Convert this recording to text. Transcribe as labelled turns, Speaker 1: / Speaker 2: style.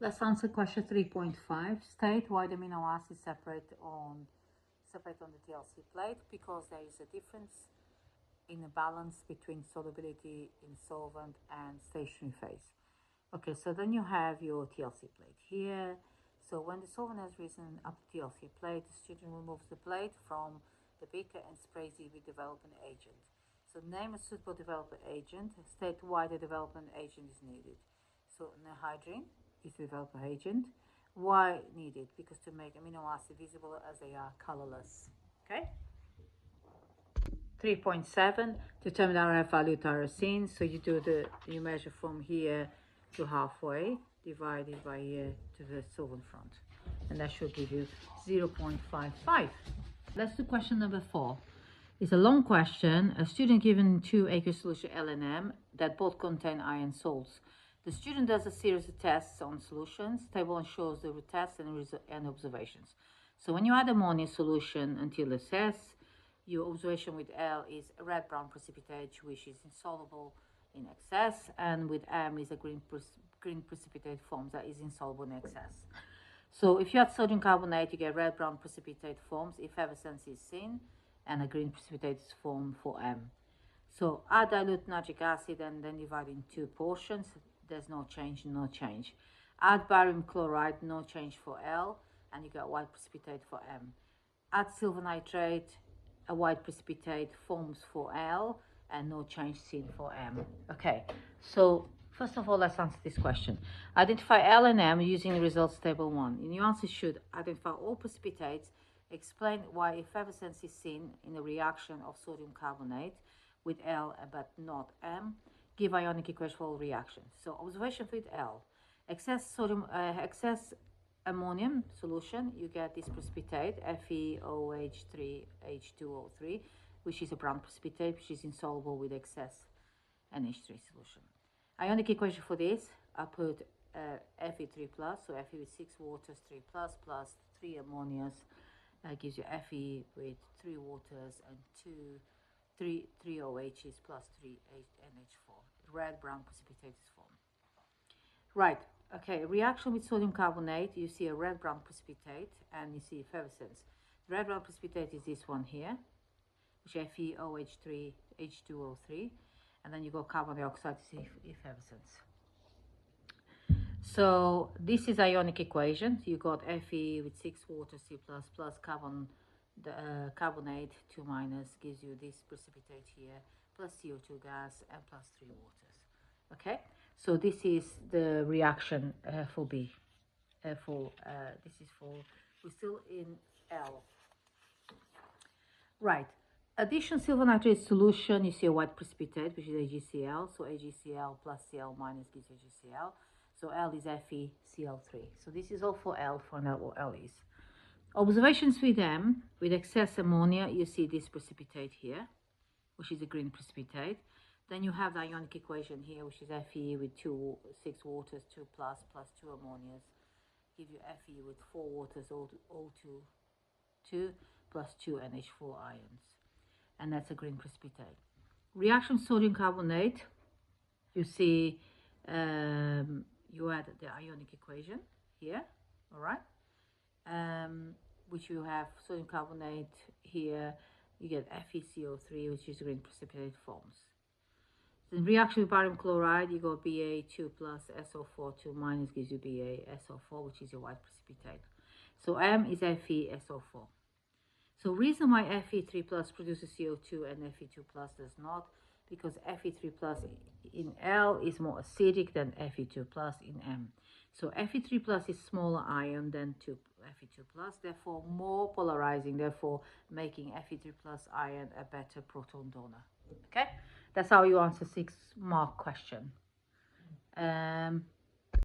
Speaker 1: Let's answer question 3.5. State why the amino acids separate on the TLC plate, because there is a difference in the balance between solubility in solvent and stationary phase. Okay, so then you have your TLC plate here. So when the solvent has risen up the TLC plate, the student removes the plate from the beaker and sprays it with development agent. So name a suitable development agent, state why the development agent is needed. So anhydrine is the development agent. Why needed? Because to make amino acid visible as they are colorless. Okay? 3.7, determine the RF value tyrosine. So you measure from here to halfway, divided by here to the solvent front. And that should give you 0.55. Let's do question number 4. It's a long question. A student given 2 aqueous solution L and M that both contain iron salts. The student does a series of tests on solutions. Table shows the tests and observations. So when you add ammonia solution until assess, your observation with L is a red-brown precipitate, which is insoluble in excess, and with M is a green precipitate forms that is insoluble in excess. So if you add sodium carbonate, you get red-brown precipitate forms if effervescence is seen, and a green precipitate is formed for M. So add dilute nitric acid and then divide in 2 portions. There's no change, no change. Add barium chloride, no change for L, and you get white precipitate for M. Add silver nitrate, a white precipitate forms for L, and no change seen for M. Okay, so first of all, let's answer this question. Identify L and M using the results table 1. And your answer should identify all precipitates, explain why effervescence is seen in the reaction of sodium carbonate with L but not M, give ionic equation for all reactions. So observation with L, excess ammonium solution, you get this precipitate FeOH3H2O3, which is a brown precipitate, which is insoluble with excess NH3 solution. Ionic equation for this, I put Fe3+, so Fe with 6 waters, 3+, plus 3 ammonias, gives you Fe with 3 waters and 3 OHs plus 3 NH4. Red-brown precipitate is formed. Right, okay, reaction with sodium carbonate, you see a red-brown precipitate and you see effervescence. The red-brown precipitate is this one here, which is FeOH3H2O3, and then you got carbon dioxide to see effervescence. So this is ionic equation. You got Fe with 6 water, C++ carbonate 2 minus gives you this precipitate here, plus CO2 gas and plus 3 waters. Okay, so this is the reaction for B. This is for, we're still in L. Right, addition silver nitrate solution, you see a white precipitate, which is AgCl. So AgCl plus Cl minus gives AgCl. So L is FeCl3. So this is all for L, for now what L is. Observations with M, with excess ammonia, you see this precipitate here, which is a green precipitate. Then you have the ionic equation here, which is Fe with 6 waters, 2 plus 2 ammonias, give you Fe with 4 waters, O2, 2 plus 2 NH4 ions. And that's a green precipitate. Reaction sodium carbonate, you see, you add the ionic equation here, all right? Which you have sodium carbonate here, you get FeCO3, which is green precipitate forms. Then reaction with barium chloride, you got Ba2 plus SO4 2 minus gives you BaSO4, which is your white precipitate. So M is FeSO4. So reason why Fe3 plus produces CO2 and Fe2 plus does not, because Fe3 plus in L is more acidic than Fe2 plus in M. So Fe3 plus is smaller ion than Fe2 plus, therefore more polarizing, therefore making Fe3 plus ion a better proton donor. Okay, that's how you answer 6-mark question.